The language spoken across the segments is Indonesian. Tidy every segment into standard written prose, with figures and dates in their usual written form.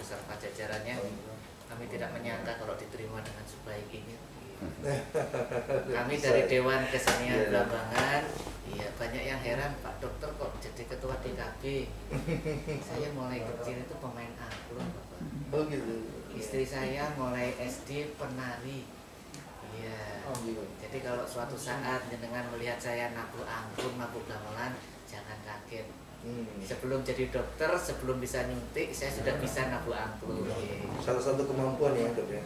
beserta jajarannya. Kami tidak menyangka kalau diterima dengan sebaik ini. Kami dari Dewan Kesenian Belambangan, iya banyak yang heran, Pak Dokter kok jadi ketua DKB. Saya mulai kecil itu pemain angklung, Bapak. Oh gitu. Istri saya mulai SD penari. Iya. Oh gitu. Jadi kalau suatu saat dengan melihat saya nabuh angklung, nabuh gamelan, jangan kaget. Sebelum jadi dokter, sebelum bisa nyuntik, saya sudah bisa nabuh angklung. Salah satu kemampuan ya dok ya.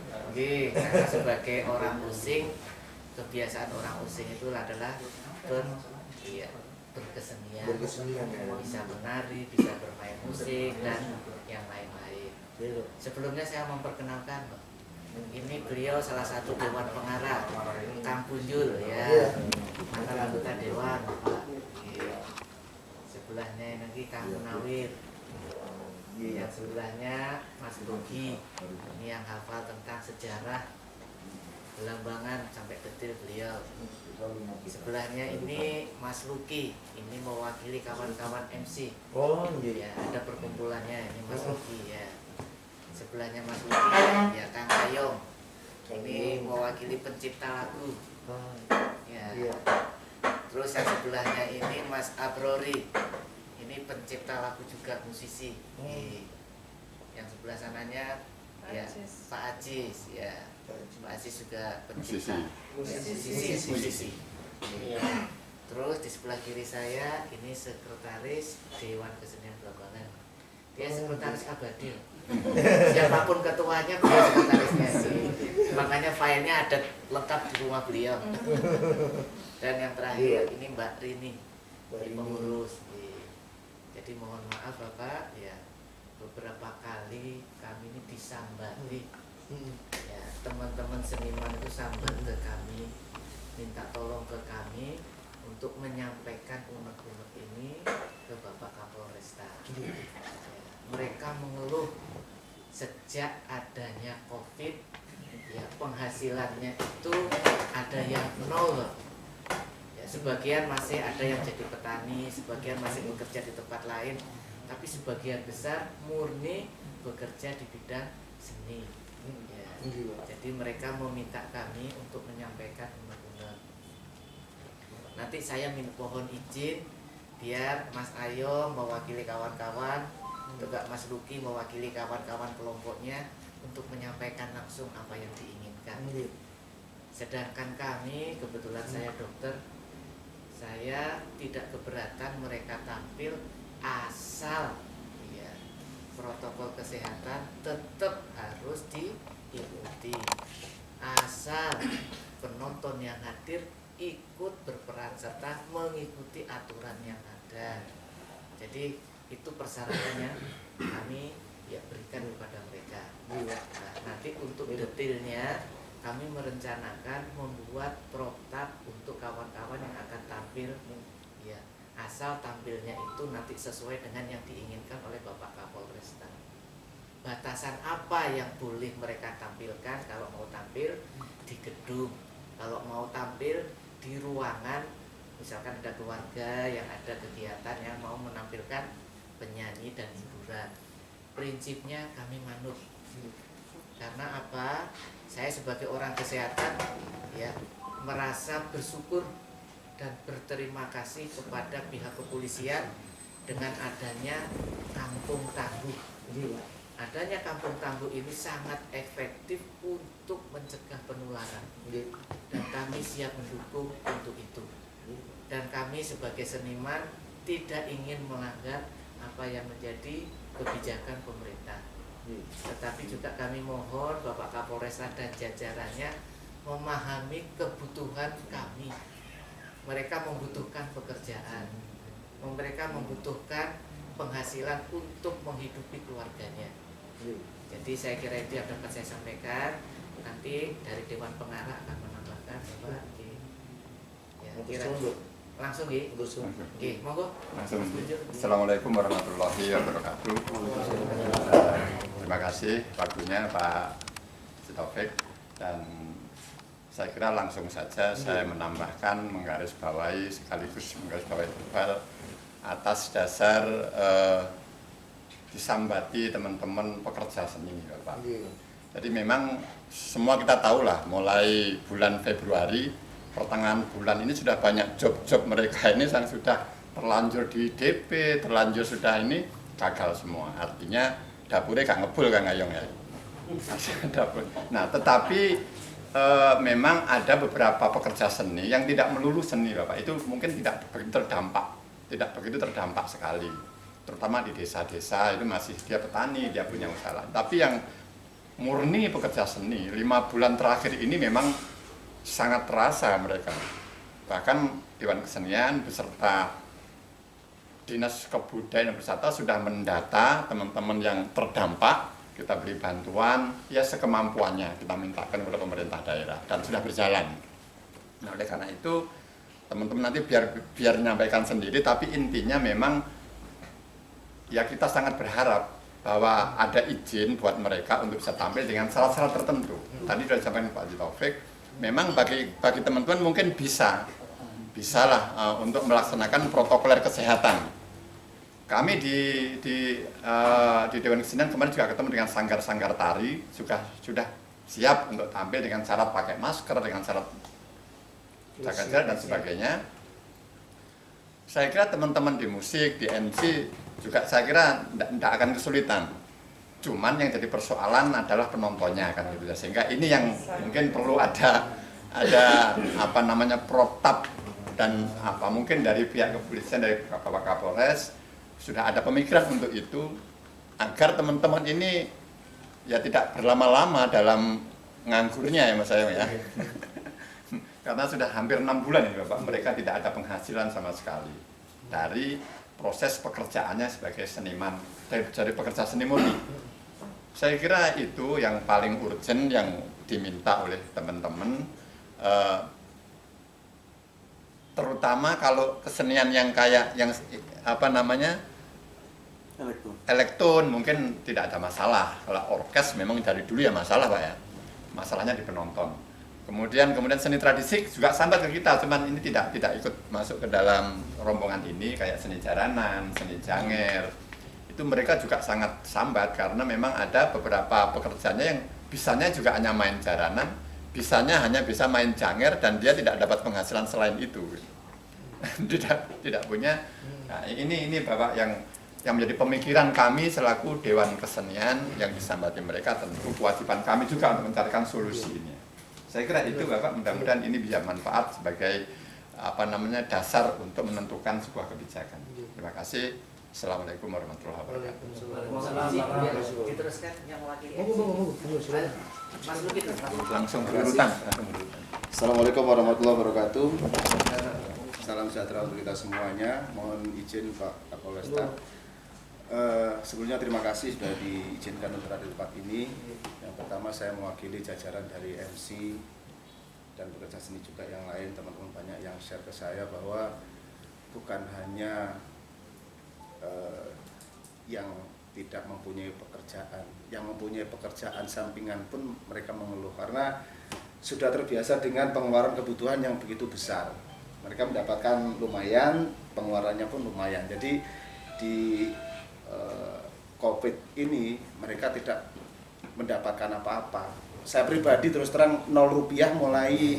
Karena sebagai orang Using, kebiasaan orang Using itu adalah berkesenian, Ya. bisa menari, bisa bermain musik dan yang lain-lain. Sebelumnya saya memperkenalkan, ini beliau salah satu dewan pengarah, Kang Punjul ya, mantan anggota dewan, Pak. Sebelahnya nanti Kang Munawir, yang sebelahnya Mas Lugi, ini yang hafal tentang sejarah Belambangan sampai detail beliau. Sebelahnya ini Mas Luki, ini mewakili kawan-kawan MC. Oh iya. Ya, ada perkumpulannya ini Mas Luki ya. Sebelahnya Mas Luki ya Kang Ayong, ini mewakili pencipta lagu. Ya. Terus yang sebelahnya ini Mas Abrori, ini pencipta lagu juga musisi. Yang sebelah sananya ya Pak Ajis ya. Pak Ajis juga pencipta musisi. Terus di sebelah kiri saya ini sekretaris Dewan Kesenian Belambangan. Dia sekretaris abadi. Siapapun ketuanya beliau sekretarisnya sih. Makanya filenya ada lengkap di rumah beliau. Dan yang terakhir ini Mbak Rini, pengurus. Jadi mohon maaf Bapak ya, beberapa kali kami ini disambati. Ya, teman-teman seniman itu sambat ke kami, minta tolong ke kami untuk menyampaikan unek-unek ini ke Bapak Kapolresta. Ya, mereka mengeluh sejak adanya COVID, ya penghasilannya itu ada yang nol. Ya, sebagian masih ada yang jadi petani, sebagian masih bekerja di tempat lain, tapi sebagian besar murni bekerja di bidang seni. Ya, jadi mereka meminta kami untuk menyampaikan unek-unek. Nanti saya mohon izin biar Mas Ayo mewakili kawan-kawan, juga Mas Luki mewakili kawan-kawan kelompoknya untuk menyampaikan langsung apa yang diinginkan. Sedangkan kami, kebetulan saya dokter, saya tidak keberatan mereka tampil asal ya, protokol kesehatan tetap harus diikuti, asal penonton yang hadir ikut berperan serta mengikuti aturan yang ada. Jadi itu persyaratannya kami ya berikan kepada mereka. Nah, nanti untuk detailnya kami merencanakan membuat protap untuk kawan-kawan yang akan tampil ya, asal tampilnya itu nanti sesuai dengan yang diinginkan oleh Bapak Kapolresta. Batasan apa yang boleh mereka tampilkan kalau mau tampil di gedung, kalau mau tampil di ruangan, misalkan ada keluarga yang ada kegiatan yang mau menampilkan penyanyi dan hiburan. Prinsipnya kami manut. Karena apa? Saya sebagai orang kesehatan ya merasa bersyukur dan berterima kasih kepada pihak kepolisian dengan adanya kampung tangguh. Adanya kampung tangguh ini sangat efektif untuk mencegah penularan. Dan kami siap mendukung untuk itu. Dan kami sebagai seniman tidak ingin melanggar apa yang menjadi kebijakan pemerintah. Tetapi juga kami mohon Bapak Kapolresta dan jajarannya memahami kebutuhan kami. Mereka membutuhkan pekerjaan, mereka membutuhkan penghasilan untuk menghidupi keluarganya. Jadi saya kira itu yang dapat saya sampaikan. Nanti dari Dewan Pengarah akan menambahkan Bapak. Ya, kira langsung ya. Oke, monggo. Langsung. Assalamualaikum warahmatullahi wabarakatuh. Terima kasih waktunya Pak Taufik, dan saya kira langsung saja saya menambahkan, menggarisbawahi sekaligus menggarisbawahi tebal atas dasar disambati teman-teman pekerja seni, Bapak. Iya. Jadi memang semua kita tahu lah, mulai bulan Februari, pertengahan bulan ini sudah banyak job-job mereka ini yang sudah terlanjur di DP, terlanjur sudah ini gagal semua. Artinya dapurnya gak ngebul kan Ngayong ya. Dapur. Nah, tetapi memang ada beberapa pekerja seni yang tidak melulu seni, Bapak. Itu mungkin tidak begitu terdampak sekali. Terutama di desa-desa itu masih dia petani, dia punya usaha. Tapi yang murni pekerja seni, 5 bulan terakhir ini memang sangat terasa mereka. Bahkan Dewan Kesenian beserta Dinas Kebudayaan dan Wisata sudah mendata teman-teman yang terdampak. Kita beri bantuan ya sekemampuannya, kita mintakan kepada pemerintah daerah dan sudah berjalan. Nah, oleh karena itu teman-teman nanti biar menyampaikan sendiri, tapi intinya memang ya kita sangat berharap bahwa ada izin buat mereka untuk bisa tampil dengan syarat-syarat tertentu. Tadi sudah disampaikan Pak Haji Taufik, memang bagi teman-teman mungkin bisalah untuk melaksanakan protokoler kesehatan. Kami di Dewan Kesenian kemarin juga ketemu dengan sanggar-sanggar tari, sudah siap untuk tampil dengan syarat pakai masker, dengan syarat jaga jarak dan sebagainya. Saya kira teman-teman di musik, di MC juga saya kira tidak akan kesulitan. Cuman yang jadi persoalan adalah penontonnya kan gitu ya. Sehingga ini yang mungkin perlu ada apa namanya protap dan apa mungkin dari pihak kepolisian, dari Bapak Kapolres sudah ada pemikiran untuk itu agar teman-teman ini ya tidak berlama-lama dalam nganggurnya ya Mas Ayong ya. Karena sudah hampir 6 bulan ya Bapak, mereka tidak ada penghasilan sama sekali dari proses pekerjaannya sebagai seniman, dari pekerja seni murni. Saya kira itu yang paling urgent yang diminta oleh teman-teman, terutama kalau kesenian yang kayak yang apa namanya elektron mungkin tidak ada masalah. Kalau orkes memang dari dulu ya masalah Pak ya, masalahnya di penonton. Kemudian seni tradisi juga sampai ke kita, cuman ini tidak ikut masuk ke dalam rombongan ini, kayak seni jaranan, seni janger. Itu mereka juga sangat sambat karena memang ada beberapa pekerjaannya yang bisanya juga hanya main jaranan, bisanya hanya bisa main janger dan dia tidak dapat penghasilan selain itu. tidak punya. Nah, ini Bapak yang menjadi pemikiran kami selaku Dewan Kesenian yang disambati mereka, tentu kewajiban kami juga untuk mencarikan solusinya. Saya kira itu Bapak, mudah-mudahan ini bisa manfaat sebagai apa namanya dasar untuk menentukan sebuah kebijakan. Terima kasih. Assalamualaikum warahmatullahi wabarakatuh. Diteruskan yang mewakili. Mas Lukit, Langsung berurutan. Assalamualaikum warahmatullahi wabarakatuh. Salam sejahtera untuk kita semuanya. Mohon izin Pak Kapolresta. Sebelumnya terima kasih sudah diizinkan untuk ada di tempat ini. Yang pertama saya mewakili jajaran dari MC dan pekerja seni juga yang lain, teman-teman banyak yang share ke saya bahwa bukan hanya yang tidak mempunyai pekerjaan, yang mempunyai pekerjaan sampingan pun mereka mengeluh karena sudah terbiasa dengan pengeluaran kebutuhan yang begitu besar. Mereka mendapatkan lumayan, pengeluarannya pun lumayan. Jadi di COVID ini mereka tidak mendapatkan apa-apa. Saya pribadi terus terang 0 rupiah mulai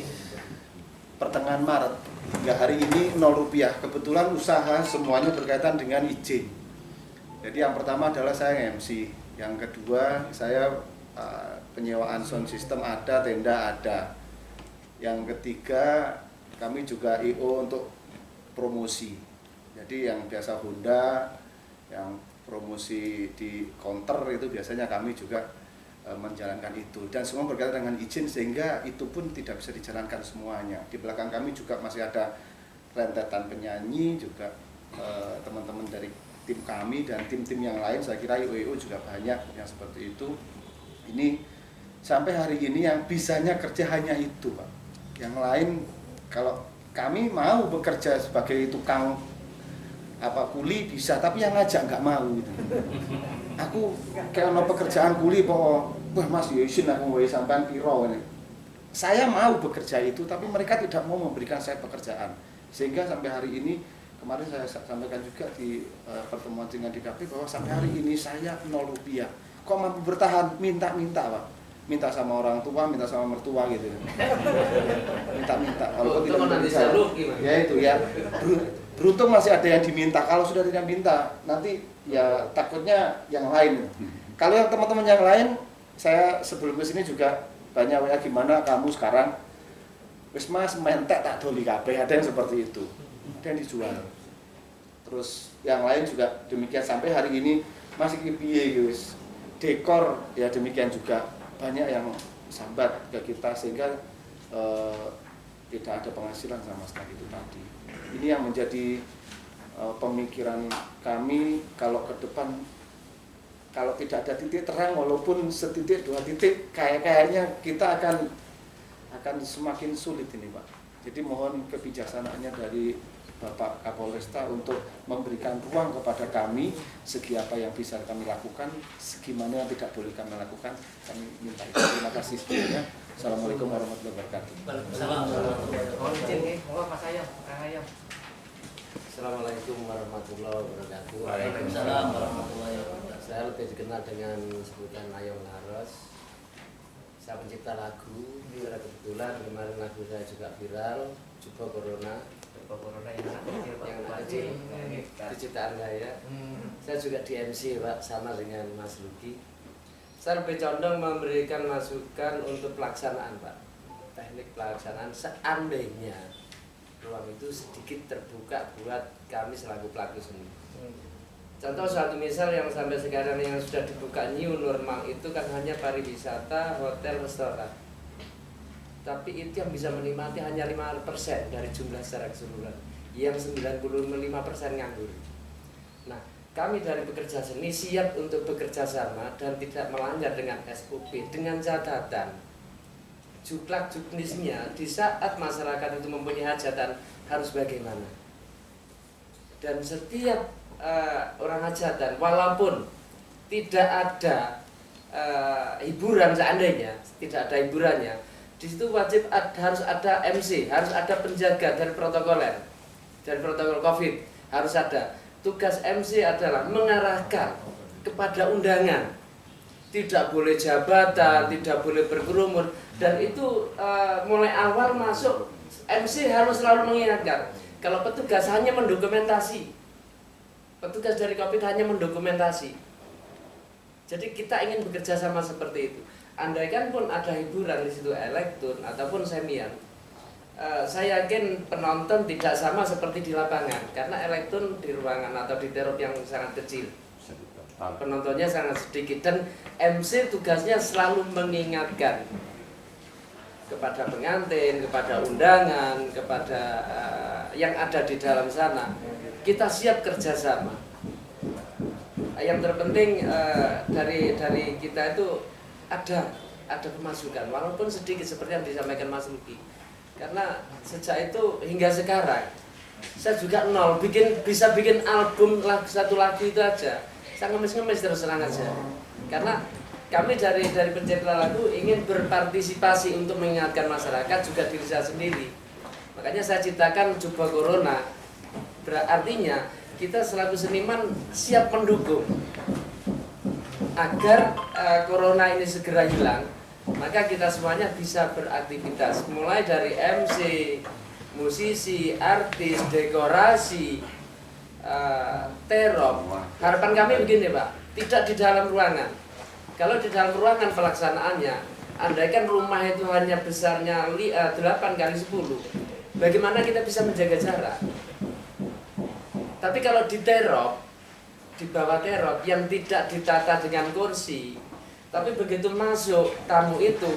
pertengahan Maret hingga hari ini 0 rupiah. Kebetulan usaha semuanya berkaitan dengan izin. Jadi yang pertama adalah saya MC, yang kedua saya penyewaan sound system ada, tenda ada. Yang ketiga kami juga IO untuk promosi. Jadi yang biasa Honda, yang promosi di counter itu biasanya kami juga menjalankan itu, dan semua berkaitan dengan izin sehingga itu pun tidak bisa dijalankan semuanya. Di belakang kami juga masih ada rentetan penyanyi juga, teman-teman dari tim kami dan tim-tim yang lain, saya kira IO juga banyak yang seperti itu. Ini sampai hari ini yang bisanya kerja hanya itu Pak. Yang lain kalau kami mau bekerja sebagai tukang kuli bisa, tapi yang ngajak nggak mau gitu. Aku kayak ono pekerjaan kuli wah Mas ya izin aku wae sampean piro ini. Saya mau bekerja itu, tapi mereka tidak mau memberikan saya pekerjaan. Sehingga sampai hari ini kemarin saya sampaikan juga di pertemuan dengan DKP bahwa sampai hari ini saya 0 rupiah. Kok mampu bertahan? Minta-minta Pak. Minta sama orang tua, minta sama mertua gitu. Minta-minta. Kalau tidak bisa, ya itu ya. Beruntung masih ada yang diminta. Kalau sudah tidak minta, nanti ya takutnya yang lain. Kalau yang teman-teman yang lain, saya sebelum ke sini juga banyak WA, gimana kamu sekarang? Wis Mas mentek tak doli kabeh, ada yang seperti itu. Ada yang dijual. Terus yang lain juga demikian sampai hari ini masih piye guys. Dekor ya demikian juga banyak yang sambat ke kita sehingga tidak ada penghasilan sama sekali itu tadi. Ini yang menjadi pemikiran kami kalau ke depan kalau tidak ada titik terang walaupun setitik dua titik kayaknya kita akan semakin sulit ini Pak. Jadi mohon kebijaksanaannya dari Bapak Kapolresta untuk memberikan ruang kepada kami segi apa yang bisa kami lakukan, segi mana yang tidak boleh kami lakukan. Kami minta itu. Terima kasih semuanya. Assalamualaikum warahmatullahi wabarakatuh. Assalamualaikum warahmatullahi wabarakatuh. Waalaikumsalam warahmatullahi wabarakatuh. Saya lebih dikenal dengan sebutan Ayong Laros. Saya pencipta lagu. Secara kebetulan kemarin lagu saya juga viral, Jubah Corona. Yang kecil penciptaan saya. Saya juga di MC Pak, sama dengan Mas Luki. Saya lebih condong memberikan masukan untuk pelaksanaan Pak. Teknik pelaksanaan seandainya ruang itu sedikit terbuka buat kami selaku pelaku seni. Contoh suatu misal yang sampai sekarang yang sudah dibuka new normal itu kan hanya pariwisata, hotel, restoran. Tapi itu yang bisa menikmati hanya 5% dari jumlah secara keseluruhan. Yang 95% nganggur. Nah, kami dari pekerja seni siap untuk bekerja sama dan tidak melanggar dengan SOP dengan catatan juklak juknisnya di saat masyarakat itu mempunyai hajatan harus bagaimana. Dan setiap orang hajatan walaupun tidak ada hiburan seandainya tidak ada hiburannya, di situ wajib harus ada MC, harus ada penjaga dari protokoler, dari protokol COVID harus ada. Tugas MC adalah mengarahkan kepada undangan. Tidak boleh jabatan, tidak boleh berkerumun, dan itu mulai awal masuk MC harus selalu mengingatkan. Kalau petugas hanya mendokumentasi, petugas dari COVID hanya mendokumentasi. Jadi kita ingin bekerja sama seperti itu. Andaikan pun ada hiburan di situ elektron ataupun semian, saya yakin penonton tidak sama seperti di lapangan karena elektron di ruangan atau di terop yang sangat kecil. Penontonnya sangat sedikit dan MC tugasnya selalu mengingatkan kepada pengantin, kepada undangan, kepada yang ada di dalam sana. Kita siap kerjasama. Yang terpenting dari kita itu ada pemasukan walaupun sedikit seperti yang disampaikan Mas Luki. Karena sejak itu hingga sekarang saya juga nol bisa bikin album satu lagu itu aja. Saya ngemis-ngemis terus terang aja. Karena kami dari pencipta lagu ingin berpartisipasi untuk mengingatkan masyarakat juga diri saya sendiri. Makanya saya ciptakan Jubah Corona. Artinya kita selaku seniman siap mendukung agar corona ini segera hilang. Maka kita semuanya bisa beraktivitas mulai dari MC, musisi, artis, dekorasi, terop. Harapan kami begini Pak, tidak di dalam ruangan. Kalau di dalam ruangan pelaksanaannya, andaikan rumah itu hanya besarnya 8 kali 10, bagaimana kita bisa menjaga jarak? Tapi kalau di terop, di bawah terop yang tidak ditata dengan kursi, tapi begitu masuk tamu itu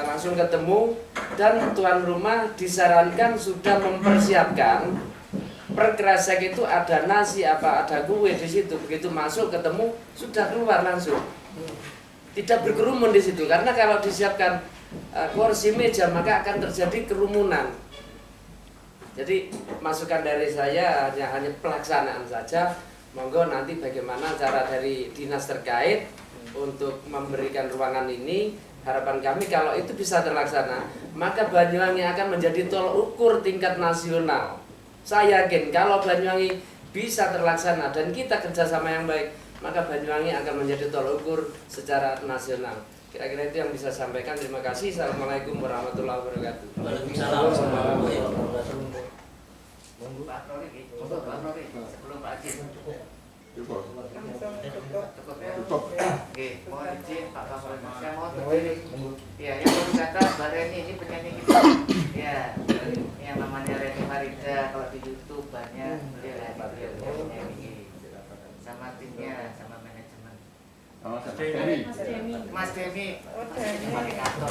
langsung ketemu dan tuan rumah disarankan sudah mempersiapkan per kresek itu ada nasi ada kue di situ. Begitu masuk ketemu sudah keluar langsung, tidak berkerumun di situ karena kalau disiapkan kursi meja maka akan terjadi kerumunan. Jadi masukan dari saya hanya pelaksanaan saja. Monggo nanti bagaimana cara dari dinas terkait untuk memberikan ruangan ini. Harapan kami kalau itu bisa terlaksana, maka Banyuwangi akan menjadi tolok ukur tingkat nasional Saya yakin kalau Banyuwangi bisa terlaksana dan kita kerjasama yang baik, maka Banyuwangi akan menjadi tolak ukur secara nasional. Kira-kira itu yang bisa saya sampaikan. Terima kasih. Assalamualaikum warahmatullahi wabarakatuh. Waalaikumsalam warahmatullahi wabarakatuh. Pak Rory, sebelum Pak Haji. Cukup ya. Oke, mohon izin Pak Kapolres. Saya mohon ya, yang berkata Mbak Reni ini penyanyi kita. Ya, yang namanya Reni Farida, kalau di YouTube banyak dia penyanyi sama timnya, sama manajemen. Mas Demi pakai kantor.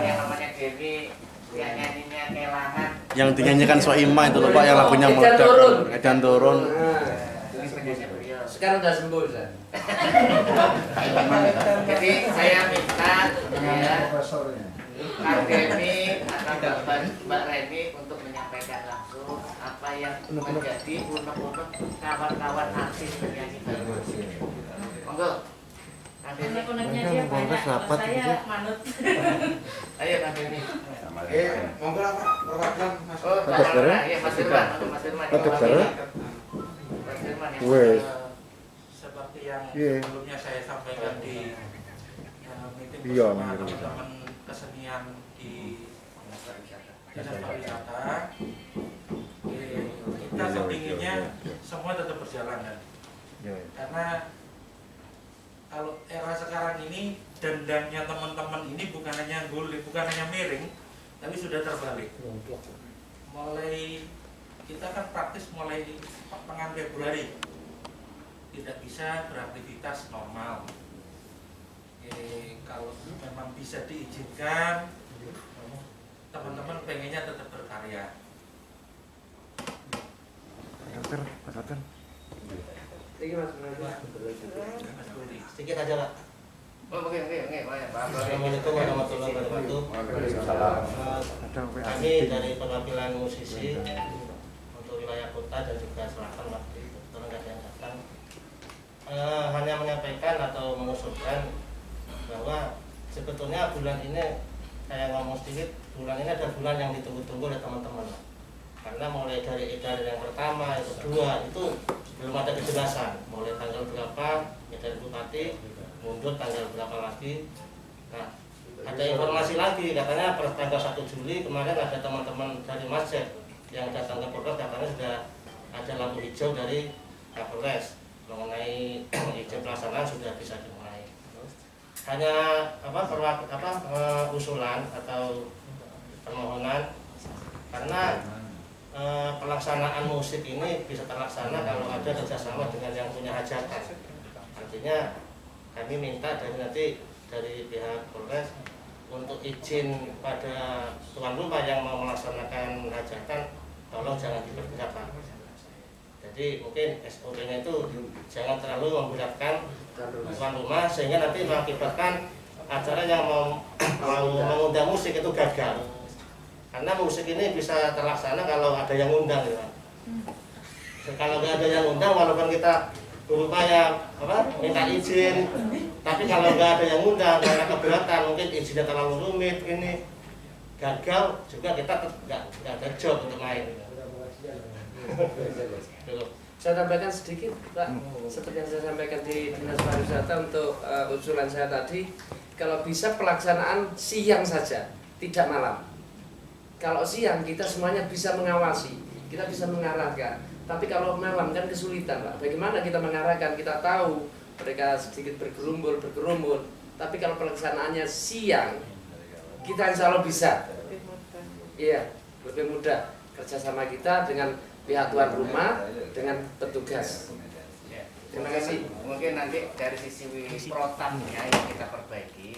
Yang namanya Demi, yang nyanyinya Kelangan. Yang dinyanyikan Soima itu loh Pak, yang lagunya meledak, Edan Turun. Ini penyanyi beliau. Sekarang udah sembuh, Ustaz. Jadi saya minta ya Akademi atau Mbak Reni untuk menyampaikan langsung apa yang menjadi unek-unek kawan-kawan artis penyanyi baru. Monggo. Unek-uneknya dia banyak, kalau saya manut. Ayo Akademi. Monggo lah Pak, perwakilan Mas. Oh, Pak Irwan, ya Mas Irwan, Mas Irwan. Mas Irwan yang seperti yang Iya. sebelumnya saya sampaikan di meeting Iya, bersama bener. teman-teman kesenian di Dinas Pariwisata. Kita kepinginnya semua tetap berjalan kan. Karena kalau era sekarang ini dendamnya teman-teman ini bukan hanya guling, bukan hanya miring, tapi sudah terbalik. Mulai kita kan praktis mulai pertengahan Februari tidak bisa beraktivitas normal. Kalau memang bisa diizinkan, teman-teman pengennya tetap berkarya. Ini Mas Budi. Sedikit aja Pak. Oh, oke, Pak. Assalamualaikum warahmatullahi wabarakatuh. Kami dari perwakilan musisi untuk wilayah kota dan juga selatan waktu kebetulan nggak ada yang datang. Hanya menyampaikan atau mengusulkan bahwa sebetulnya bulan ini saya ngomong sedikit, bulan ini adalah bulan yang ditunggu-tunggu oleh teman-teman. Karena mulai dari edaran yang pertama, yang kedua itu belum ada kejelasan. Mulai tanggal berapa edaran bupati, mundur tanggal berapa lagi. Nah, ada informasi lagi katanya per tanggal 1 Juli kemarin ada teman-teman dari Masjid yang datang ke Polres, katanya sudah ada lampu hijau dari Kapolres mengenai izin pelaksanaan sudah bisa dimulai. Hanya usulan atau permohonan karena pelaksanaan musik ini bisa terlaksana kalau ada kerjasama dengan yang punya hajatan. Artinya kami minta dari pihak Polres untuk izin pada tuan rumah yang mau melaksanakan hajatan, tolong jangan diperberat. Jadi mungkin SOP-nya itu jangan terlalu memberatkan tuan rumah sehingga nanti mengakibatkan acara yang mau mengundang musik itu gagal. Karena musik ini bisa terlaksana kalau ada yang undang ya. Kalau nggak ada yang undang walaupun kita berupaya minta izin, tapi kalau nggak ada yang undang karena keberatan mungkin izinnya terlalu rumit ini gagal juga kita nggak ada job untuk main. Saya tambahkan sedikit Pak, seperti yang saya sampaikan di Dinas Pariwisata untuk usulan saya tadi, kalau bisa pelaksanaan siang saja, tidak malam. Kalau siang kita semuanya bisa mengawasi, kita bisa mengarahkan. Tapi kalau malam kan kesulitan Pak. Bagaimana kita mengarahkan? Kita tahu mereka sedikit bergerumbul. Tapi kalau pelaksanaannya siang, kita insya Allah bisa. Iya, lebih mudah kerjasama kita dengan pihak tuan rumah, dengan petugas. Terima kasih. Mungkin nanti dari sisi protapnya yang kita perbaiki,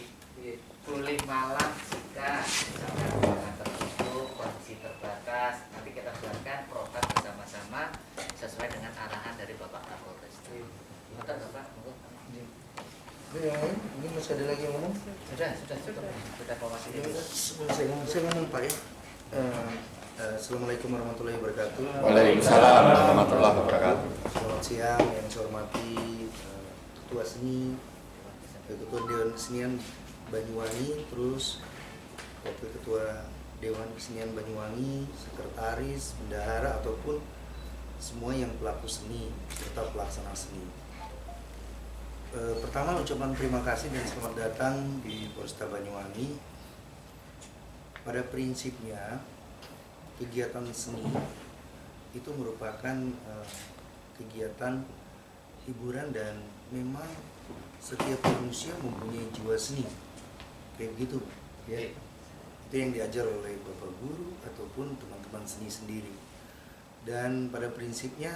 boleh malam jika misalkan tertutup, kondisi terbatas, nanti kita buatkan protap bersama-sama sesuai dengan arahan dari Bapak Kapolres. Betul Bapak? Ini masih ada lagi yang ngomong? Sudah formasi. Saya ngomong Pak ya. Assalamualaikum warahmatullahi wabarakatuh. Waalaikumsalam warahmatullahi wabarakatuh. Selamat siang yang saya hormati Ketua Seni, Ketua Dewan Kesenian Banyuwangi, terus Wakil Ketua Dewan Kesenian Banyuwangi, sekretaris, bendahara ataupun semua yang pelaku seni serta pelaksana seni. Pertama, ucapan terima kasih dan selamat datang di Polresta Banyuwangi. Pada prinsipnya kegiatan seni itu merupakan kegiatan hiburan dan memang setiap manusia mempunyai jiwa seni kayak gitu ya. Itu yang diajar oleh bapak guru ataupun teman-teman seni sendiri. Dan pada prinsipnya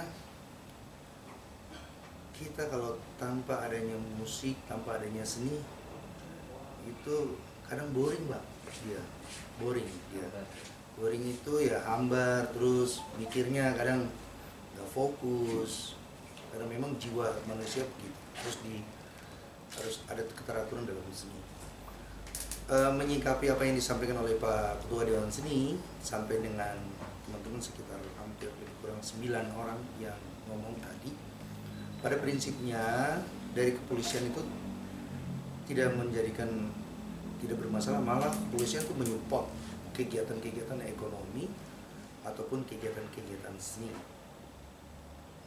kita kalau tanpa adanya musik, tanpa adanya seni itu kadang boring Pak. Dia boring dia. Boring itu ya hambar, terus mikirnya kadang nggak fokus. Karena memang jiwa manusia begitu. Harus ada keteraturan dalam seni. Menyikapi apa yang disampaikan oleh Pak Ketua Dewan Seni sampai dengan teman-teman sekitar hampir lebih kurang 9 orang yang ngomong tadi. Pada prinsipnya dari kepolisian itu tidak bermasalah, malah kepolisian itu menyupport kegiatan-kegiatan ekonomi ataupun kegiatan-kegiatan seni.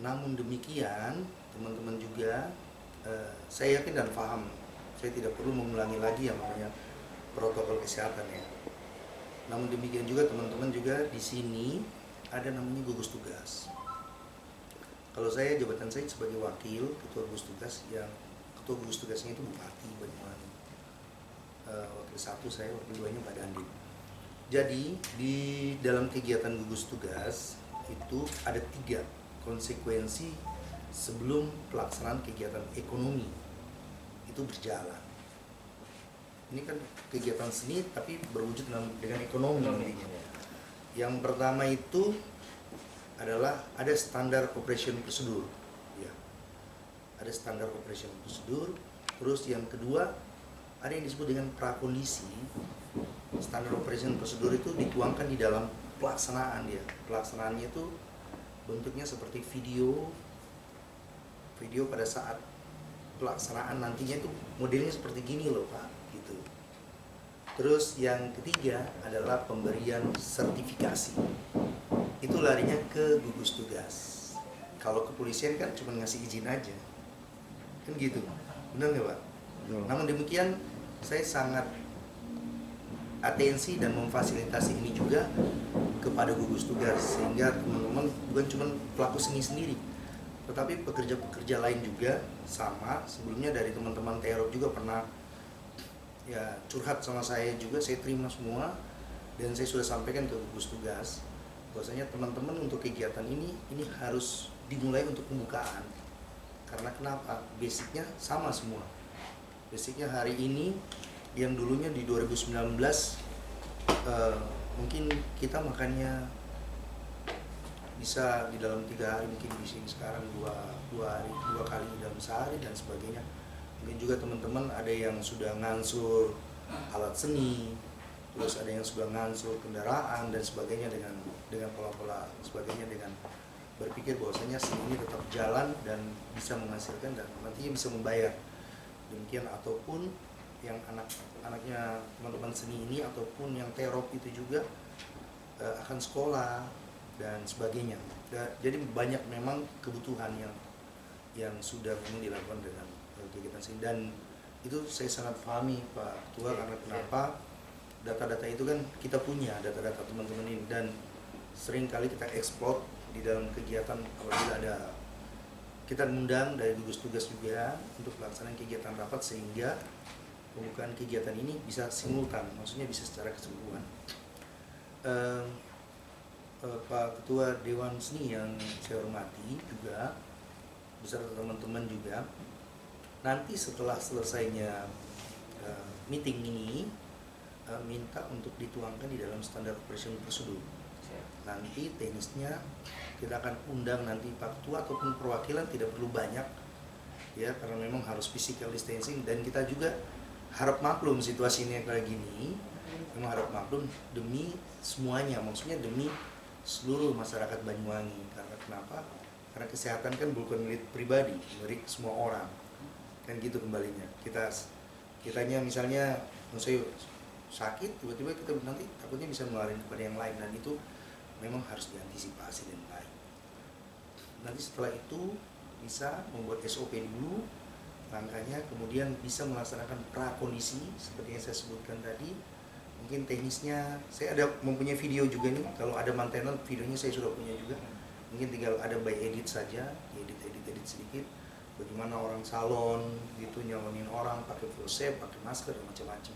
Namun demikian teman-teman juga saya yakin dan paham, saya tidak perlu mengulangi lagi yang namanya protokol kesehatan ya. Namun demikian juga teman-teman juga di sini ada namanya gugus tugas. Kalau saya, jabatan saya sebagai wakil ketua gugus tugas, yang ketua gugus tugasnya itu Bupati Banyuwangi. Wakil 1 saya, wakil 2-nya Pak Dandim. Jadi di dalam kegiatan gugus tugas itu ada 3 konsekuensi sebelum pelaksanaan kegiatan ekonomi itu berjalan. Ini kan kegiatan seni tapi berwujud dengan ekonomi. Yang pertama itu adalah ada standar operation prosedur, ya. Ada standar operation prosedur. Terus yang kedua ada yang disebut dengan prakondisi. Standar operation prosedur itu dituangkan di dalam pelaksanaan dia. Pelaksanaannya itu bentuknya seperti video pada saat pelaksanaan nantinya itu modelnya seperti gini loh Pak, gitu. Terus yang ketiga adalah pemberian sertifikasi. Itu larinya ke gugus tugas. Kalau kepolisian kan cuma ngasih izin aja, kan gitu, benar nggak Pak? Namun demikian saya sangat atensi dan memfasilitasi ini juga kepada gugus tugas, sehingga teman-teman bukan cuma pelaku seni sendiri, tetapi pekerja-pekerja lain juga sama. Sebelumnya dari teman-teman Terop juga pernah ya curhat sama saya juga, saya terima semua dan saya sudah sampaikan ke gugus tugas bahwasanya teman-teman untuk kegiatan ini harus dimulai untuk pembukaan. Karena kenapa? Basicnya sama semua. Basicnya hari ini yang dulunya di 2019 mungkin kita makannya bisa di dalam 3 hari, mungkin di sini sekarang 2 kali dalam sehari dan sebagainya. Mungkin juga teman-teman ada yang sudah ngansur alat seni, terus ada yang sudah ngansur kendaraan dan sebagainya dengan pola-pola sebagainya, dengan berpikir bahwasanya seni ini tetap jalan dan bisa menghasilkan dan nantinya bisa membayar. Demikian ataupun yang anak-anaknya teman-teman seni ini ataupun yang Terop itu juga akan sekolah dan sebagainya. Jadi banyak memang kebutuhan yang sudah memang dilakukan dengan kegiatan seni, dan itu saya sangat pahami Pak Ketua. Karena kenapa? Data-data itu kan kita punya data-data teman-teman ini, dan sering kali kita ekspor di dalam kegiatan apabila ada kita mengundang dari gugus tugas juga untuk pelaksanaan kegiatan rapat, sehingga pembukaan kegiatan ini bisa simultan, maksudnya bisa secara keseluruhan. Pak Ketua Dewan Seni yang saya hormati juga beserta teman-teman juga, nanti setelah selesainya meeting ini minta untuk dituangkan di dalam standar operation prosedur. Nanti teknisnya kita akan undang nanti Pak Ketua ataupun perwakilan, tidak perlu banyak ya, karena memang harus physical distancing, dan kita juga harap maklum situasi ini kayak gini, memang harap maklum demi semuanya, maksudnya demi seluruh masyarakat Banyuwangi. Karena kenapa? Karena kesehatan kan bukan milik pribadi, milik semua orang, kan gitu kembalinya. Kitanya misalnya, maksudnya sakit tiba-tiba kita nanti takutnya bisa menularin kepada yang lain, dan itu memang harus diantisipasi dengan baik. Nanti setelah itu bisa membuat SOP dulu langkahnya, kemudian bisa melaksanakan prakondisi seperti yang saya sebutkan tadi. Mungkin teknisnya saya ada mempunyai video juga nih, kalau ada mantenan videonya saya sudah punya juga, mungkin tinggal ada by edit saja, edit sedikit bagaimana orang salon gitu nyalonin orang pakai full shape, pakai masker dan macam-macam,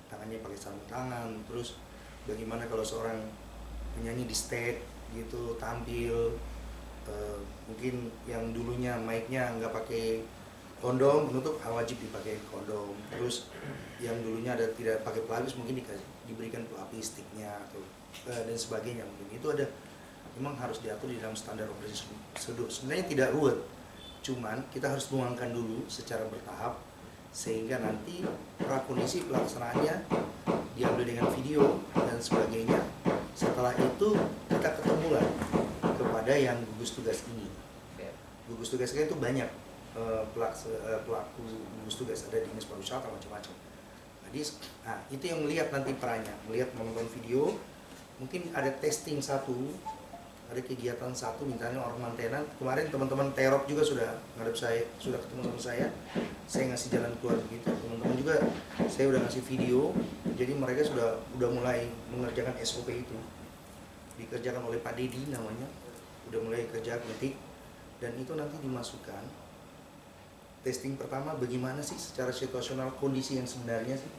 tangannya pakai sarung tangan. Terus bagaimana kalau seorang penyanyi di stage gitu tampil, mungkin yang dulunya mic-nya nggak pakai kondom, penutup wajib dipakai kondom. Terus yang dulunya ada tidak pakai pelapis mungkin diberikan pelapis sticknya atau dan sebagainya. Mungkin itu ada, memang harus diatur di dalam standar operasi prosedur. Sebenarnya tidak ruwet, cuman kita harus tuangkan dulu secara bertahap sehingga nanti prakondisi pelaksanaannya diambil dengan video dan sebagainya. Setelah itu kita ketemulah kepada yang gugus tugas ini. Gugus tugasnya itu banyak, pelaku gugus tugas, ada dinas pariwisata macam-macam. Jadi, nah itu yang melihat nanti perannya, melihat menonton video, mungkin ada testing satu, ada kegiatan satu, misalnya orang mantenan. Kemarin teman-teman Terop juga sudah ngadep saya, sudah ketemu sama saya ngasih jalan keluar begitu. Teman-teman juga saya udah ngasih video, jadi mereka sudah mulai mengerjakan SOP itu, dikerjakan oleh Pak Dedi namanya, udah mulai kerja ngetik, dan itu nanti dimasukkan testing pertama bagaimana sih secara situasional kondisi yang sebenarnya sih.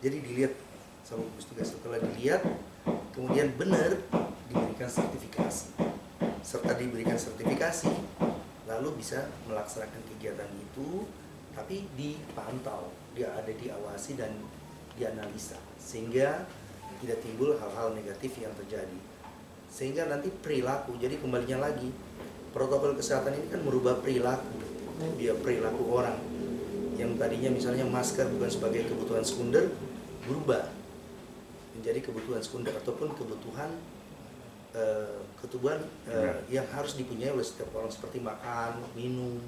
Jadi dilihat sama gugus tugas, setelah dilihat kemudian benar diberikan sertifikasi. Serta diberikan sertifikasi lalu bisa melaksanakan kegiatan itu, tapi dipantau, dia ada diawasi dan dianalisa sehingga tidak timbul hal-hal negatif yang terjadi. Sehingga nanti perilaku, jadi kembalinya lagi protokol kesehatan ini kan merubah perilaku, dia perilaku orang yang tadinya misalnya masker bukan sebagai kebutuhan sekunder berubah menjadi kebutuhan sekunder ataupun kebutuhan yang harus dipunyai oleh setiap orang seperti makan, minum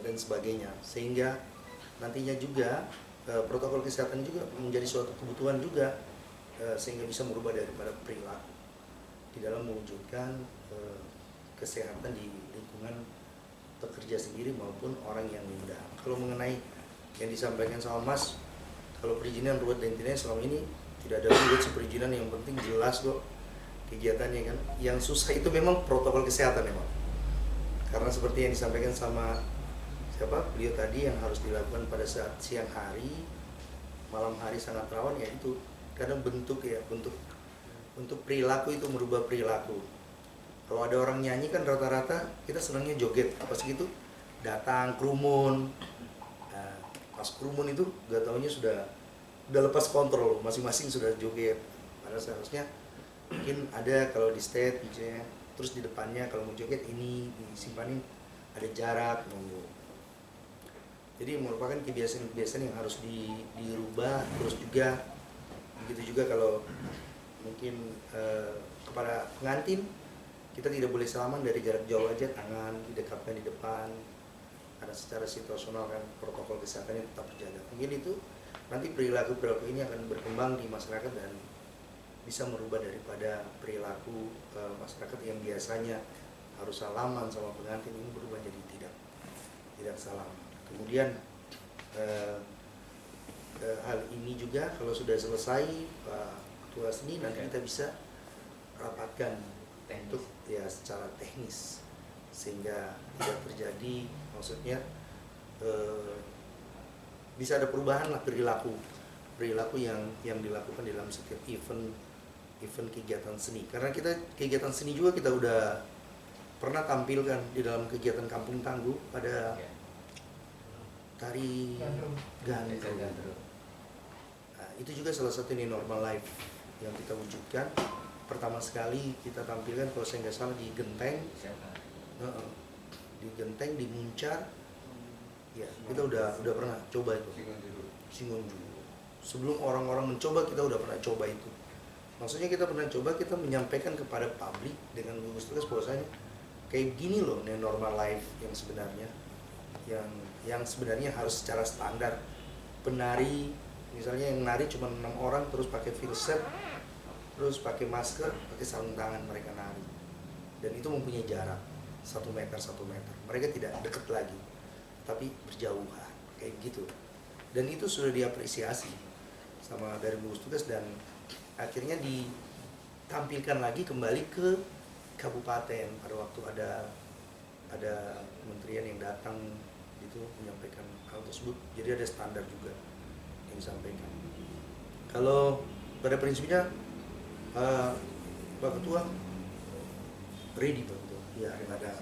dan sebagainya. Sehingga nantinya juga protokol kesehatan juga menjadi suatu kebutuhan juga, sehingga bisa merubah daripada perilaku di dalam mewujudkan kesehatan di lingkungan pekerja sendiri maupun orang yang muda. Kalau mengenai yang disampaikan sama Mas, kalau perizinan ruwet dan tidaknya selama ini tidak ada ruwet sih perizinan, yang penting jelas kok kegiatannya kan. Yang susah itu memang protokol kesehatan memang. Karena seperti yang disampaikan sama beliau tadi, yang harus dilakukan pada saat siang hari, malam hari sangat rawan, ya itu karena bentuk perilaku itu merubah perilaku. Kalau ada orang nyanyi kan rata-rata kita senangnya joget, apa segitu datang kerumun. Nah, pas kerumun itu gak taunya sudah lepas kontrol, masing-masing sudah joget. Padahal seharusnya mungkin ada kalau di stage misalnya, terus di depannya kalau mau joget ini disimpanin, ada jarak nunggu. Jadi merupakan kebiasaan-kebiasaan yang harus dirubah. Terus juga begitu juga kalau mungkin kepada pengantin, kita tidak boleh salaman dari jarak jauh aja, tangan didekatkan di depan, karena secara situasional kan protokol kesehatannya tetap terjaga. Mungkin itu nanti perilaku-perilaku ini akan berkembang di masyarakat dan bisa merubah daripada perilaku masyarakat yang biasanya harus salaman sama pengantin, ini berubah jadi tidak salaman. Kemudian hal ini juga kalau sudah selesai Pak Ketua Seni, nanti kita bisa rapatkan untuk ya secara teknis sehingga tidak terjadi, maksudnya bisa ada perubahan lah perilaku yang dilakukan dalam setiap event kegiatan seni. Karena kita kegiatan seni juga kita udah pernah tampilkan di dalam kegiatan Kampung Tangguh pada tari gandrung. Nah, itu juga salah satu new normal life yang kita wujudkan. Pertama sekali kita tampilkan kalau saya nggak salah di Genteng, di Muncar, ya kita udah pernah coba itu. Singonjuru. Sebelum orang-orang mencoba kita udah pernah coba itu. Maksudnya kita pernah coba, kita menyampaikan kepada publik dengan gugus tugas bahwasanya kayak gini loh new normal life yang sebenarnya, yang sebenarnya harus secara standar penari Misalnya yang nari cuma 6 orang terus pakai full set, terus pakai masker, pakai sarung tangan mereka nari. Dan itu mempunyai jarak 1 meter 1 meter. Mereka tidak dekat lagi, tapi berjauhan kayak gitu. Dan itu sudah diapresiasi sama dari gugus tugas dan akhirnya ditampilkan lagi kembali ke kabupaten pada waktu ada kementerian yang datang itu menyampaikan hal tersebut. Jadi ada standar juga yang disampaikan. Kalau pada prinsipnya Pak Ketua ready Pak Ketua, ya nggak ada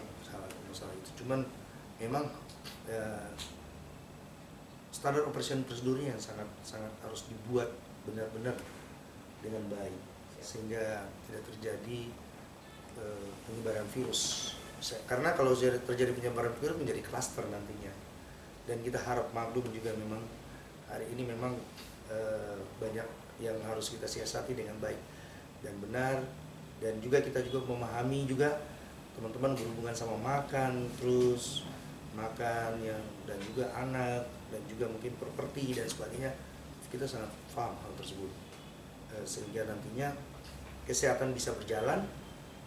masalah itu. Cuman memang standar operation prosedurnya yang sangat harus dibuat benar-benar dengan baik sehingga tidak terjadi penyebaran virus. Karena kalau terjadi penyebaran virus menjadi klaster nantinya. Dan kita harap maklum juga memang hari ini memang banyak yang harus kita siasati dengan baik dan benar, dan juga kita juga memahami juga teman-teman berhubungan sama makan, terus makan yang dan juga anak dan juga mungkin properti dan sebagainya, kita sangat paham hal tersebut sehingga nantinya kesehatan bisa berjalan,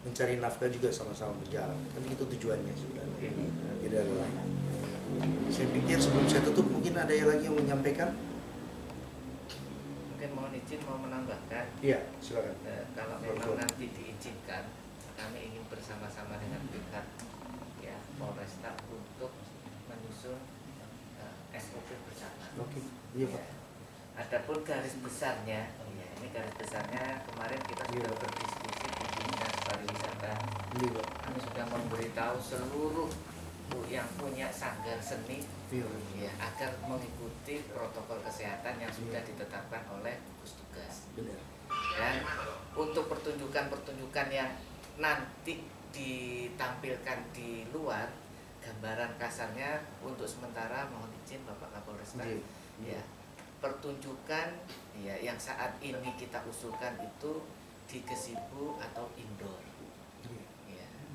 mencari nafkah juga sama-sama berjalan. Kan itu tujuannya sebenarnya. Tidak ada lain. Saya pikir sebelum saya tutup mungkin ada yang lagi yang menyampaikan. Mungkin mohon izin mau menambahkan. Iya, silakan. Kalau memang nanti diizinkan, kami ingin bersama-sama dengan pihak ya Polresta untuk menyusun SOP bersama. Oke, iya Pak. Adapun garis besarnya, ya ini garis besarnya kemarin kita sudah berdiskusi di Dinas Pariwisata. Kami sudah memberitahu seluruh yang punya sanggar seni ya agar mengikuti protokol kesehatan yang sudah ditetapkan oleh gugus tugas. Dan untuk pertunjukan-pertunjukan yang nanti ditampilkan di luar, gambaran kasarnya untuk sementara mohon izin Bapak Kapolresta, ya pertunjukan ya yang saat ini kita usulkan itu di gazebo atau indoor.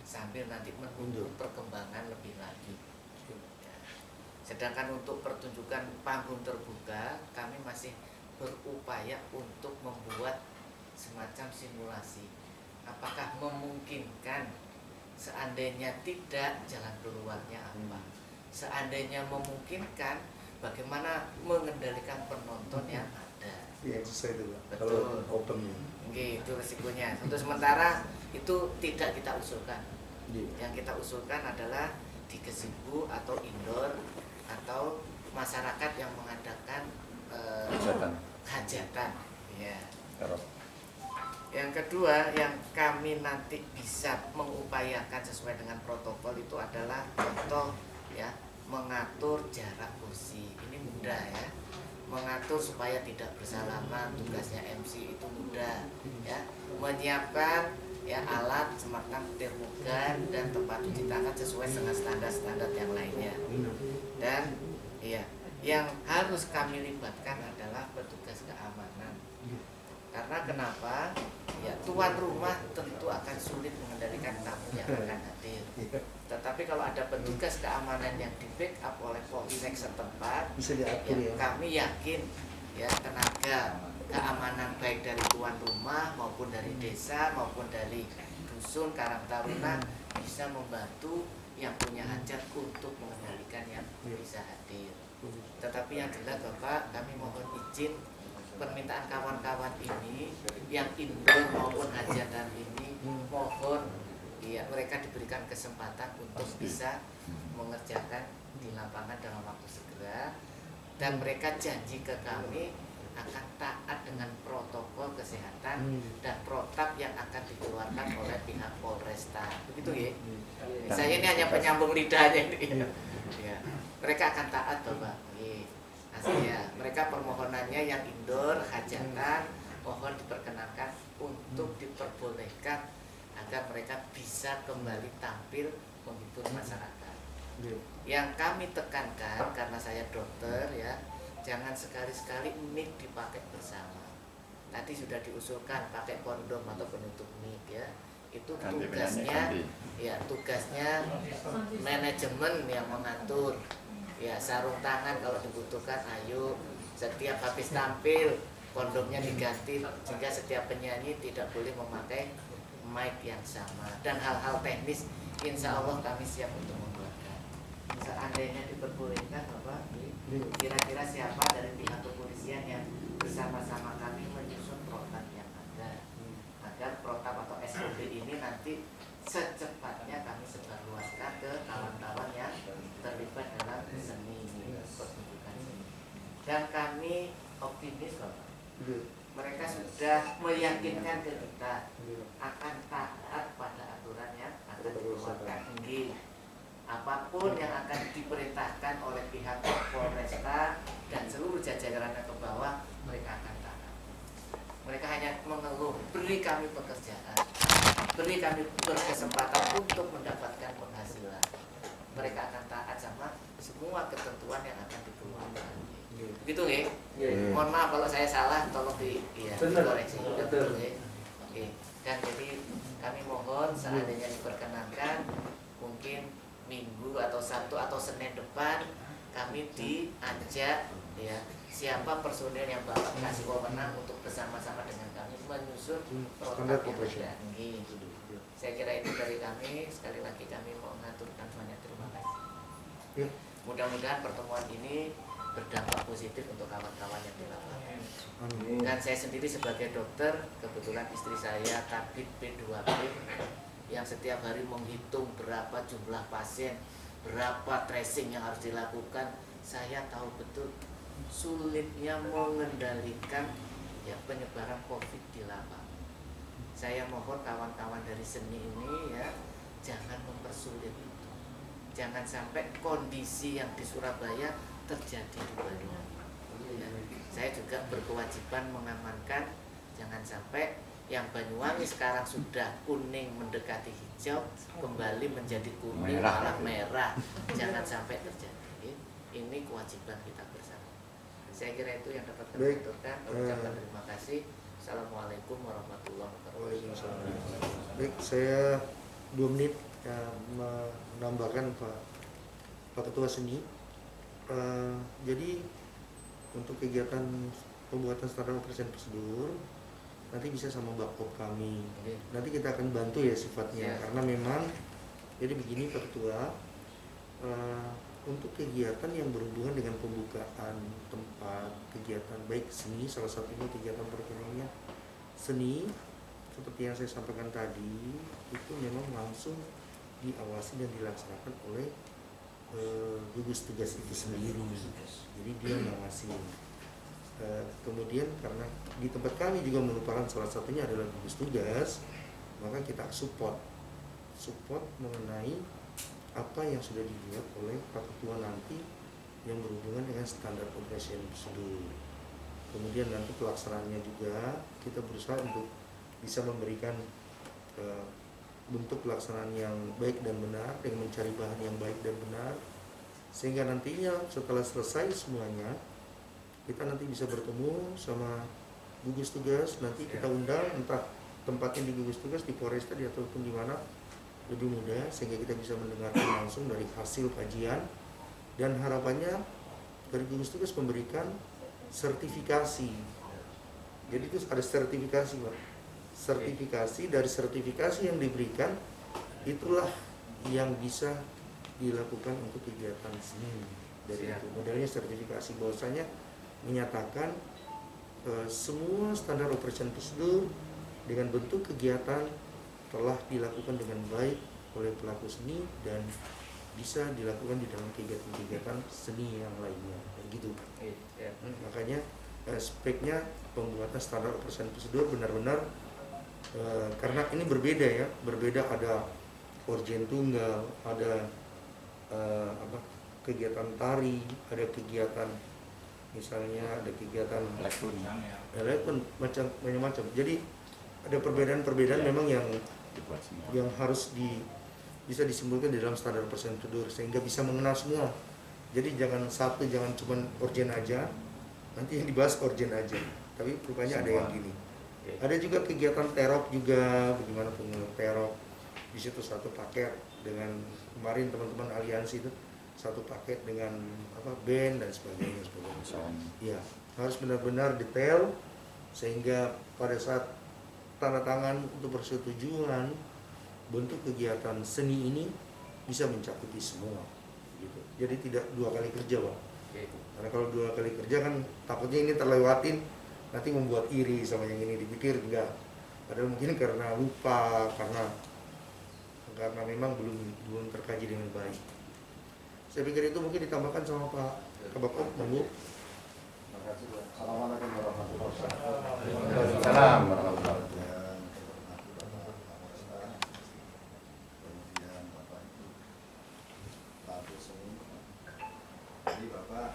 Sambil nanti menunggu perkembangan lebih lanjut. Ya. Sedangkan untuk pertunjukan panggung terbuka, kami masih berupaya untuk membuat semacam simulasi. Apakah memungkinkan, seandainya tidak, jalan keluarnya apa? Seandainya memungkinkan, bagaimana mengendalikan penonton yang ada? Iya, sesuai itu Pak. Betul. Kalau open. Itu resikonya. Untuk sementara itu tidak kita usulkan. Yang kita usulkan adalah di gazebo atau indoor atau masyarakat yang mengadakan hajatan. Ya. Yang kedua yang kami nanti bisa mengupayakan sesuai dengan protokol itu adalah contoh ya mengatur jarak kursi. Ini mudah ya. Mengatur supaya tidak bersalaman, tugasnya MC itu mudah ya. Menyiapkan ya alat semacam termogan dan tempat cuci tangan sesuai dengan standar-standar yang lainnya. Dan ya yang harus kami libatkan adalah petugas keamanan. Karena kenapa? Ya tuan rumah tentu akan sulit mengendalikan tamu yang akan hadir. Tetapi kalau ada petugas keamanan yang di backup oleh polsek setempat, bisa diatur ya. Kami yakin ya tenaga keamanan baik dari tuan rumah maupun dari desa maupun dari dusun Karang Taruna bisa membantu yang punya hajat untuk mengendalikan yang bisa hadir. Tetapi yang jelas Bapak, kami mohon izin permintaan kawan-kawan ini yang indoor maupun hajatan ini mohon ya mereka diberikan kesempatan untuk bisa mengerjakan di lapangan dalam waktu segera, dan mereka janji ke kami akan taat dengan protokol kesehatan dan protap yang akan dikeluarkan oleh pihak Polresta. Begitu ya? Saya ini hanya penyambung lidahnya ini. Ya. Mereka akan taat Bapak. Aslinya mereka permohonannya yang indoor, hajatan, mohon diperkenankan untuk diperbolehkan agar mereka bisa kembali tampil menghibur masyarakat. Yang kami tekankan karena saya dokter ya, jangan sekali-sekali mic dipakai bersama. Tadi sudah diusulkan pakai kondom atau penutup mic ya. Itu tugasnya manajemen yang mengatur. Ya sarung tangan kalau dibutuhkan ayo, Setiap habis tampil kondomnya diganti, sehingga setiap penyanyi tidak boleh memakai mic yang sama, dan hal-hal teknis insya Allah kami siap untuk membuatkan. Seandainya diperbolehkan Bapak, kira-kira siapa dari pihak kepolisian yang bersama-sama kami menyusun protap yang ada, agar protap atau SOP ini nanti secepatnya kami sebarluaskan ke kawan-kawan yang terlibat dalam seni pertunjukan seni. Dan kami optimis Bapak, mereka sudah meyakinkan ke kita akan taat pada aturan yang akan dikeluarkan. Apapun yang akan diperintahkan oleh pihak Polresta dan seluruh jajarannya ke bawah, mereka akan taat. Mereka hanya mengeluh, beri kami pekerjaan, beri kami berkesempatan untuk mendapatkan penghasilan. Mereka akan taat sama semua ketentuan yang akan dikeluarkan. Begitu ya? Mohon maaf kalau saya salah, tolong dikoreksi. Betul ya? Oke. Dan jadi kami mohon seandainya diperkenankan, mungkin Minggu atau Sabtu atau Senin depan kami diajak ya, siapa personil yang Bapak kasih wewenang untuk bersama-sama dengan kami menyusun protap yang ada. Saya kira itu dari kami. Sekali lagi kami mau mengaturkan banyak terima kasih. Mudah-mudahan pertemuan ini berdampak positif untuk kawan-kawan yang di lapangan. Dan saya sendiri sebagai dokter, kebetulan istri saya tabib P2P yang setiap hari menghitung berapa jumlah pasien, berapa tracing yang harus dilakukan. Saya tahu betul sulitnya mengendalikan ya penyebaran COVID di lapangan. Saya mohon kawan-kawan dari seni ini ya, jangan mempersulit itu. Jangan sampai kondisi yang di Surabaya terjadi di Banyuwangi. Ya, saya juga berkewajiban mengamankan, jangan sampai yang Banyuwangi sekarang sudah kuning mendekati hijau kembali menjadi kuning malah merah. Jangan sampai terjadi. Ini kewajiban kita bersama. Saya kira itu yang dapat kami aturkan. Ucapkan terima kasih. Assalamualaikum warahmatullahi wabarakatuh. Baik, saya 2 menit menambahkan Pak Ketua Seni. Jadi untuk kegiatan pembuatan standar operasi prosedur nanti bisa sama Bakpop kami. Nanti kita akan bantu ya sifatnya, karena memang jadi begini Pak Ketua, untuk kegiatan yang berhubungan dengan pembukaan tempat kegiatan baik seni, salah satunya kegiatan perekonomian seni seperti yang saya sampaikan tadi, itu memang langsung diawasi dan dilaksanakan oleh gugus tugas itu sendiri. Jadi dia mengawasi. Kemudian karena di tempat kami juga merupakan salah satunya adalah gugus tugas, maka kita support mengenai apa yang sudah dibuat oleh Pak Ketua nanti yang berhubungan dengan standar operasi prosedur. Kemudian nanti pelaksanaannya juga kita berusaha untuk bisa memberikan bentuk pelaksanaan yang baik dan benar dengan mencari bahan yang baik dan benar, sehingga nantinya setelah selesai semuanya kita nanti bisa bertemu sama gugus tugas. Nanti kita undang, entah tempatnya di gugus tugas, di Polresta, di ataupun di mana lebih mudah, sehingga kita bisa mendengarkan langsung dari hasil kajian. Dan harapannya dari gugus tugas memberikan sertifikasi. Jadi itu ada sertifikasi Pak. Sertifikasi, dari sertifikasi yang diberikan itulah yang bisa dilakukan untuk kegiatan seni. Dari itu modelnya sertifikasi, bahwasanya menyatakan semua standar operation prosedur dengan bentuk kegiatan telah dilakukan dengan baik oleh pelaku seni dan bisa dilakukan di dalam kegiatan-kegiatan seni yang lainnya, gitu. Makanya aspeknya pembuatan standar operasi prosedur benar-benar karena ini berbeda ya, berbeda, ada orjen tunggal, ada kegiatan tari, ada kegiatan misalnya ada kegiatan elektron macam-macam. Jadi ada perbedaan-perbedaan memang yang harus bisa disimpulkan di dalam standar operasi prosedur sehingga bisa mengenal semua. Jadi jangan cuma orjen aja, nanti yang dibahas orjen aja, tapi rupanya ada yang gini. Ada juga kegiatan terop juga, bagaimana penggunaan terop. Di situ satu paket dengan kemarin teman-teman aliansi itu satu paket dengan band dan sebagainya. Ya, harus benar-benar detail sehingga pada saat tanda tangan untuk persetujuan bentuk kegiatan seni ini bisa mencakupi semua gitu. Jadi tidak 2 kali kerja, Bang. Karena kalau 2 kali kerja kan takutnya ini terlewatin, nanti membuat iri sama yang ini, dipikir enggak. Padahal mungkin karena lupa, karena memang belum terkaji dengan baik. Saya pikir itu mungkin ditambahkan sama Pak Kabak Om, Bu. Assalamualaikum warahmatullahi wabarakatuh. Waalaikumsalam warahmatullahi wabarakatuh. Kemudian Bapak Ibu pelaku seni. Jadi Bapak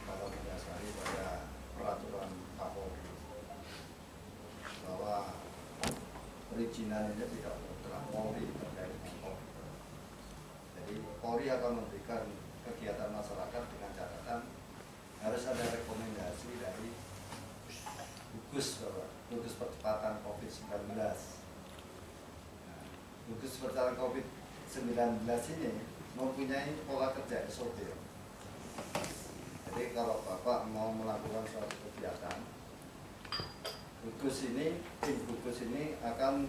kalau mendasari pada peraturan Kapolri bahwa perizinan ini tidak mutlak Polri terkait dengan Polri. Jadi Polri akan memberikan kegiatan masyarakat dengan catatan harus ada rekomendasi dari gugus percepatan COVID-19. Nah, gugus percepatan COVID-19 ini mempunyai pola kerja SOP. Jadi kalau Bapak mau melakukan suatu kegiatan, tim gugus ini akan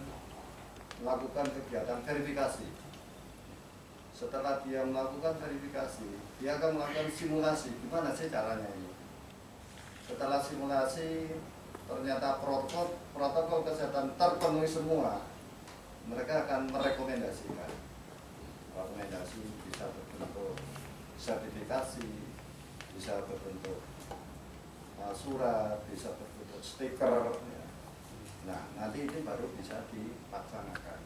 melakukan kegiatan verifikasi. Setelah dia melakukan verifikasi, dia akan melakukan simulasi. Gimana sih caranya ini? Setelah simulasi, ternyata protokol kesehatan terpenuhi semua, mereka akan merekomendasikan. Rekomendasi bisa berbentuk sertifikasi, bisa berbentuk surat, bisa berbentuk stiker. Nah, nanti ini baru bisa dilaksanakan.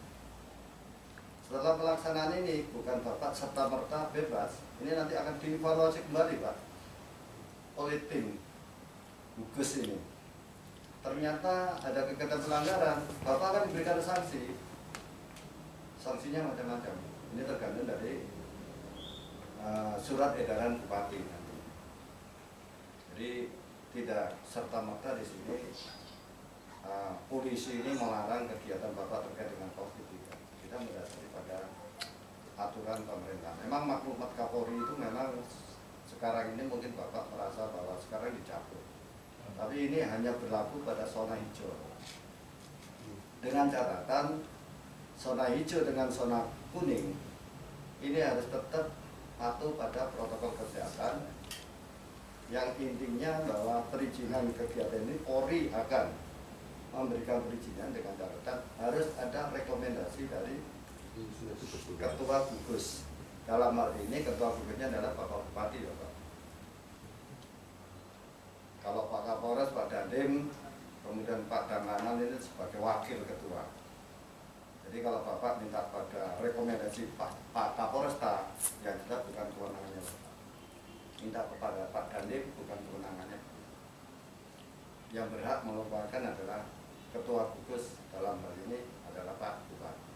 Setelah pelaksanaan ini, bukan Bapak serta-merta bebas, ini nanti akan dievaluasi kembali, Pak, oleh tim gugus ini. Ternyata ada kegiatan pelanggaran, Bapak akan diberikan sanksi. Sanksinya macam-macam. Ini tergantung dari surat edaran bupati nanti. Jadi tidak serta-merta di sini polisi ini melarang kegiatan Bapak terkait dengan COVID. Kita mendasari pada aturan pemerintah. Memang maklumat Kapolri itu memang sekarang ini mungkin Bapak merasa bahwa sekarang dicabut. Tapi ini hanya berlaku pada zona hijau. Dengan catatan zona hijau dengan zona kuning ini harus tetap patuh pada protokol kesehatan, yang intinya bahwa perizinan kegiatan ini Polri akan memberikan perizinan dengan catatan harus ada rekomendasi dari ketua gugus. Dalam hal ini ketua gugusnya adalah Bapak Bupati, ya Pak. Kalau Pak Kapolres, Pak Dandim, kemudian Pak Danganan ini sebagai wakil ketua. Jadi kalau Bapak minta pada rekomendasi Pak Kapolres, ya kita bukan kewenangannya Bapak. Minta kepada Pak Dandim bukan kewenangannya. Yang berhak melupakan adalah ketua gugus, dalam hal ini adalah Pak Bupati.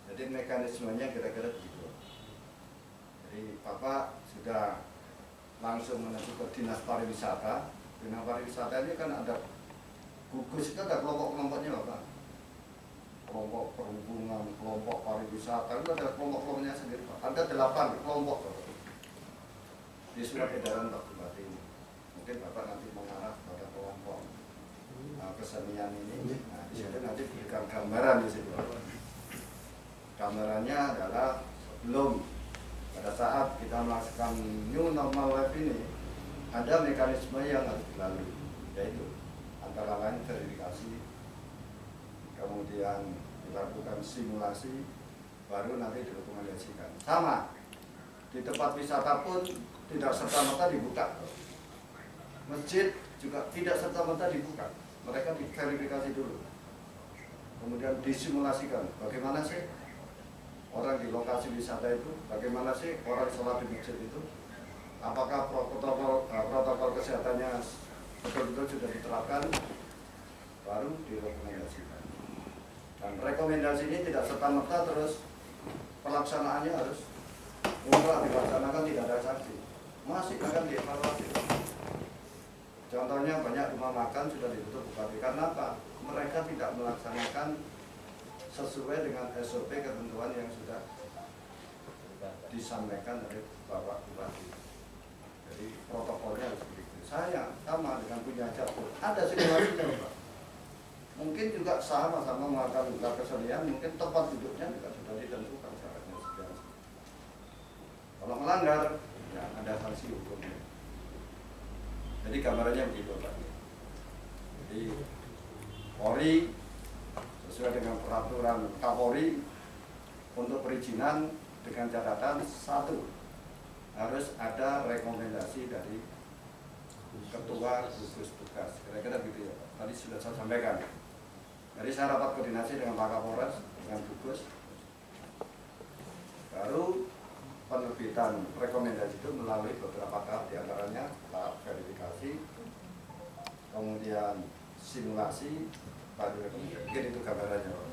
Jadi mekanismenya kira-kira begitu. Jadi Bapak sudah langsung menuju ke Dinas Pariwisata. Dinas Pariwisata ini kan ada gugus, itu ada kelompok-kelompoknya Bapak. Kelompok perhubungan, kelompok pariwisata, itu ada kelompok-kelompoknya sendiri Pak. Ada 8 kelompok Bapak. Di surat edaran Pak Bupati ini. Mungkin Bapak nanti mengarah pada kelompok kesenian ini. Nah, di situ nanti berikan gambaran di situ. Gambarannya adalah sebelum pada saat kita melaksanakan new normal life ini ada mekanisme yang harus dilalui, yaitu antara lain verifikasi, kemudian dilakukan simulasi, baru nanti direkomendasikan. Sama di tempat wisata pun tidak serta-merta dibuka. Masjid juga tidak serta-merta dibuka. Mereka diverifikasi dulu, kemudian disimulasikan bagaimana sih orang di lokasi wisata itu, bagaimana sih orang sholat di masjid itu, apakah protokol kesehatannya betul-betul sudah diterapkan, baru direkomendasikan. Dan rekomendasi ini tidak serta-merta terus pelaksanaannya harus mutlak dilaksanakan, tidak ada sanksi, masih akan dievaluasi. Contohnya banyak rumah makan sudah ditutup Bupati. Karena apa? Mereka tidak melaksanakan sesuai dengan SOP ketentuan yang sudah disampaikan oleh Bapak Bupati. Jadi protokolnya harus begitu. Saya sama dengan punya cabut, ada simulasinya Pak. Mungkin juga sama-sama melakukan kesenian, mungkin tempat duduknya juga sudah ditentukan syaratnya sekian. Kalau melanggar, ya ada sanksi hukumnya. Jadi gambarannya begitu Pak. Jadi Polri sesuai dengan peraturan Kapolri untuk perizinan dengan catatan satu, harus ada rekomendasi dari ketua gugus tugas. Kira-kira gitu ya Pak. Tadi sudah saya sampaikan. Jadi saya rapat koordinasi dengan Pak Kapolres, dengan gugus. Baru penerbitan rekomendasi itu melalui beberapa tahap, diantaranya tahap verifikasi, kemudian simulasi, baru rekomendasi. Mungkin itu gambarannya Pak.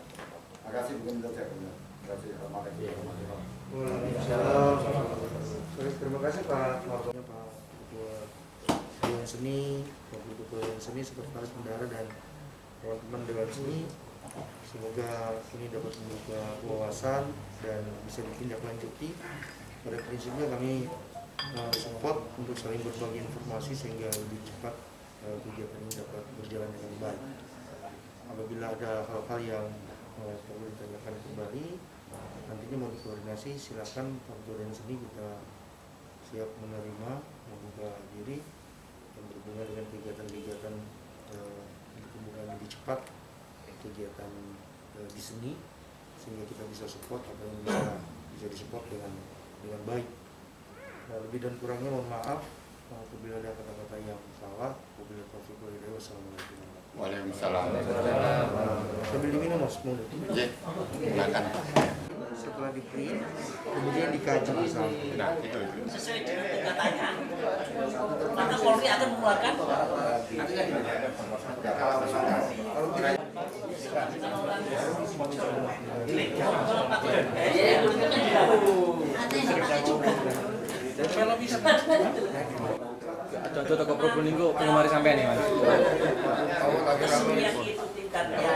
Terima kasih, mungkin itu saja. Terima kasih. Terima kasih Pak Martono, Pak Ketua Dewan Seni, Pak Ketua Dewan Seni, Sekretaris Bendahara dan teman-teman Dewan Seni. Semoga ini dapat membuka wawasan dan bisa ditindaklanjuti. Pada prinsipnya kami support untuk saling berbagi informasi sehingga lebih cepat kegiatan ini dapat berjalan dengan baik. Apabila ada hal-hal yang perlu ditanyakan kembali, nantinya mau dikoordinasi, silakan Pak Ketua Dewan Seni, kita siap menerima, membuka diri dan berhubungan dengan kegiatan-kegiatan perkembangan lebih cepat, kegiatan di seni, sehingga kita bisa support apa yang bisa disupport dengan baik. Nah, lebih dan kurangnya mohon maaf apabila ada kata-kata yang salah. Apabila taufiq wal hidayah. Wassalamualaikum. Waalaikumsalam. Sambil diminum Mas, mau Iya, silakan. Setelah di-print, kemudian dikaji bersama. Nah, itu. Sesuai dengan katanya, maka Polri akan mengeluarkan Kalau bisa Contoh toko Probolinggo penggemar sampean ya Mas. yang itu tingkatnya